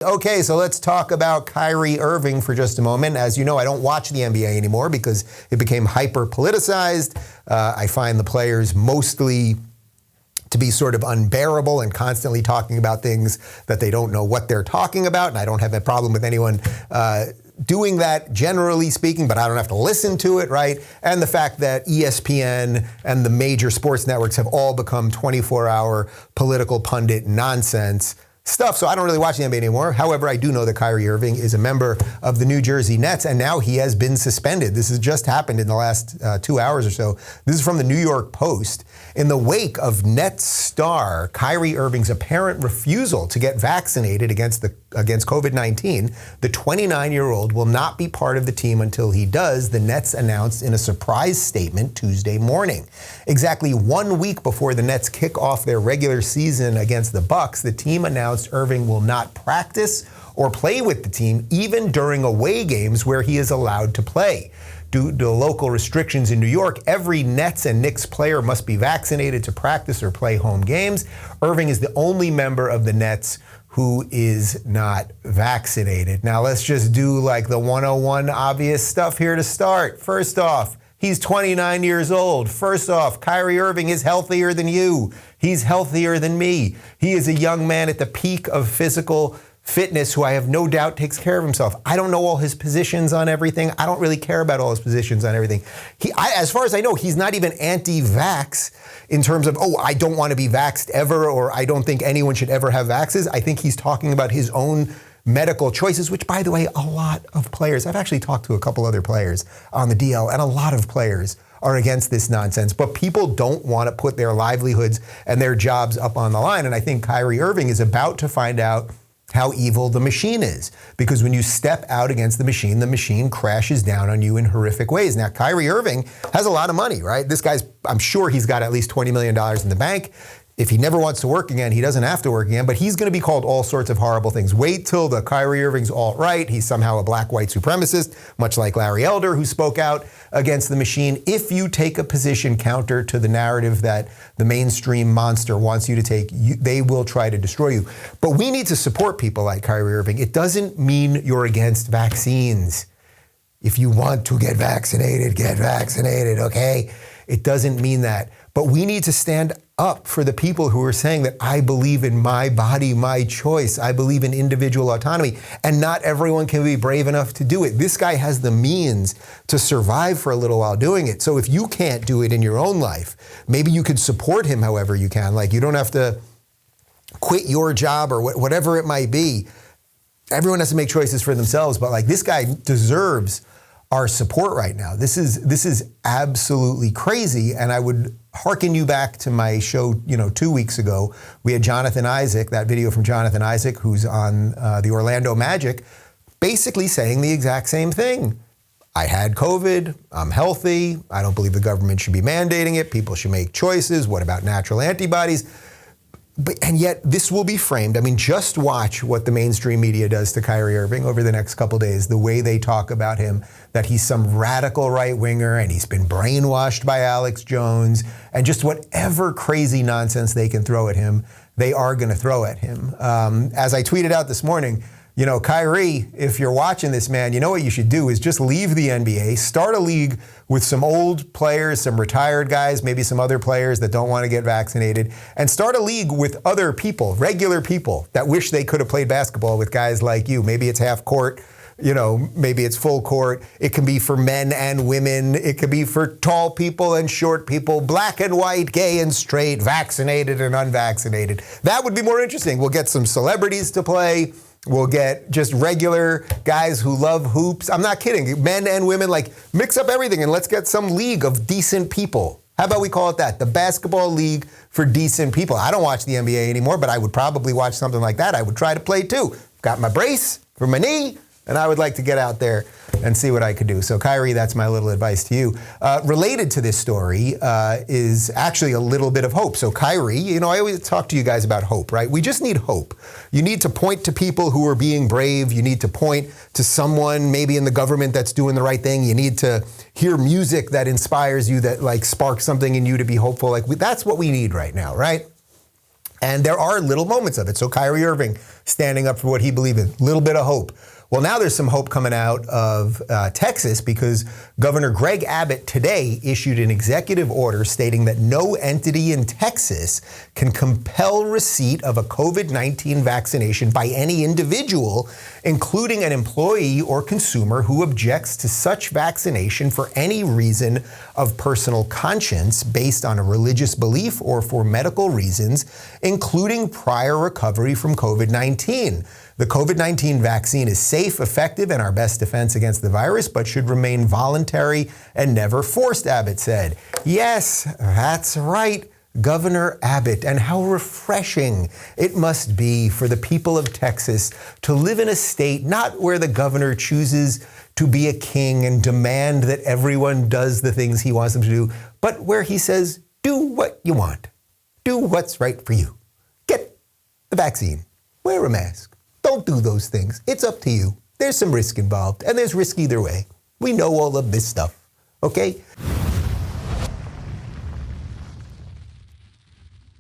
Okay, so let's talk about Kyrie Irving for just a moment. As you know, I don't watch the NBA anymore because it became hyper-politicized. I find the players mostly to be sort of unbearable and constantly talking about things that they don't know what they're talking about. And I don't have a problem with anyone doing that, generally speaking, but I don't have to listen to it, right? And the fact that ESPN and the major sports networks have all become 24-hour political pundit nonsense stuff. So I don't really watch the NBA anymore. However, I do know that Kyrie Irving is a member of the New Jersey Nets, and now he has been suspended. This has just happened in the last 2 hours or so. This is from the New York Post. In the wake of Nets star Kyrie Irving's apparent refusal to get vaccinated against COVID-19, the 29-year-old will not be part of the team until he does, the Nets announced in a surprise statement Tuesday morning. Exactly 1 week before the Nets kick off their regular season against the Bucks, the team announced Irving will not practice or play with the team, even during away games where he is allowed to play. Due to local restrictions in New York, every Nets and Knicks player must be vaccinated to practice or play home games. Irving is the only member of the Nets who is not vaccinated. Now let's just do like the 101 obvious stuff here to start. First off, he's 29 years old. First off, Kyrie Irving is healthier than you. He's healthier than me. He is a young man at the peak of physical fitness who I have no doubt takes care of himself. I don't know all his positions on everything. I don't really care about all his positions on everything. As far as I know, he's not even anti-vax in terms of, oh, I don't want to be vaxxed ever, or I don't think anyone should ever have vaxes. I think he's talking about his own medical choices, which, by the way, a lot of players, I've actually talked to a couple other players on the DL, and a lot of players are against this nonsense. But people don't want to put their livelihoods and their jobs up on the line. And I think Kyrie Irving is about to find out how evil the machine is. Because when you step out against the machine crashes down on you in horrific ways. Now, Kyrie Irving has a lot of money, right? This guy's, I'm sure he's got at least $20 million in the bank. If he never wants to work again, he doesn't have to work again, but he's going to be called all sorts of horrible things. Wait till the Kyrie Irving's alt-right. He's somehow a black-white supremacist, much like Larry Elder, who spoke out against the machine. If you take a position counter to the narrative that the mainstream monster wants you to take, they will try to destroy you. But we need to support people like Kyrie Irving. It doesn't mean you're against vaccines. If you want to get vaccinated, okay? It doesn't mean that. But we need to stand up for the people who are saying that I believe in my body, my choice. I believe in individual autonomy. And not everyone can be brave enough to do it. This guy has the means to survive for a little while doing it. So if you can't do it in your own life, maybe you could support him however you can. Like, you don't have to quit your job or whatever it might be. Everyone has to make choices for themselves. But like, this guy deserves our support right now. This is absolutely crazy. And I would hearken you back to my show, 2 weeks ago. We had Jonathan Isaac, that video from Jonathan Isaac, who's on the Orlando Magic, basically saying the exact same thing. I had COVID, I'm healthy, I don't believe the government should be mandating it, people should make choices, what about natural antibodies? And yet this will be framed. I mean, just watch what the mainstream media does to Kyrie Irving over the next couple days, the way they talk about him, that he's some radical right-winger and he's been brainwashed by Alex Jones, and just whatever crazy nonsense they can throw at him, they are going to throw at him. As I tweeted out this morning, Kyrie, if you're watching this, man, you know what you should do is just leave the NBA, start a league with some old players, some retired guys, maybe some other players that don't want to get vaccinated, and start a league with other people, regular people that wish they could have played basketball with guys like you. Maybe it's half court, maybe it's full court. It can be for men and women. It could be for tall people and short people, black and white, gay and straight, vaccinated and unvaccinated. That would be more interesting. We'll get some celebrities to play. We'll get just regular guys who love hoops. I'm not kidding. Men and women, like, mix up everything and let's get some league of decent people. How about we call it that? The Basketball League for Decent People. I don't watch the NBA anymore, but I would probably watch something like that. I would try to play too. Got my brace for my knee, and I would like to get out there and see what I could do. So Kyrie, that's my little advice to you. Related to this story is actually a little bit of hope. So Kyrie, I always talk to you guys about hope, right? We just need hope. You need to point to people who are being brave. You need to point to someone maybe in the government that's doing the right thing. You need to hear music that inspires you, that like sparks something in you to be hopeful. Like that's what we need right now, right? And there are little moments of it. So Kyrie Irving standing up for what he believes in, little bit of hope. Well, now there's some hope coming out of Texas because Governor Greg Abbott today issued an executive order stating that no entity in Texas can compel receipt of a COVID-19 vaccination by any individual, including an employee or consumer who objects to such vaccination for any reason of personal conscience based on a religious belief or for medical reasons, including prior recovery from COVID-19. The COVID-19 vaccine is safe, effective, and our best defense against the virus, but should remain voluntary and never forced, Abbott said. Yes, that's right, Governor Abbott. And how refreshing it must be for the people of Texas to live in a state not where the governor chooses to be a king and demand that everyone does the things he wants them to do, but where he says, do what you want. Do what's right for you. Get the vaccine. Wear a mask. Don't do those things. It's up to you. There's some risk involved, and there's risk either way. We know all of this stuff, okay?